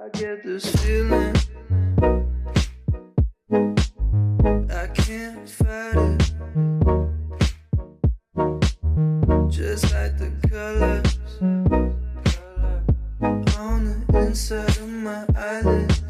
I get this feeling, I can't fight it. Just like the colors on the inside of my eyelids.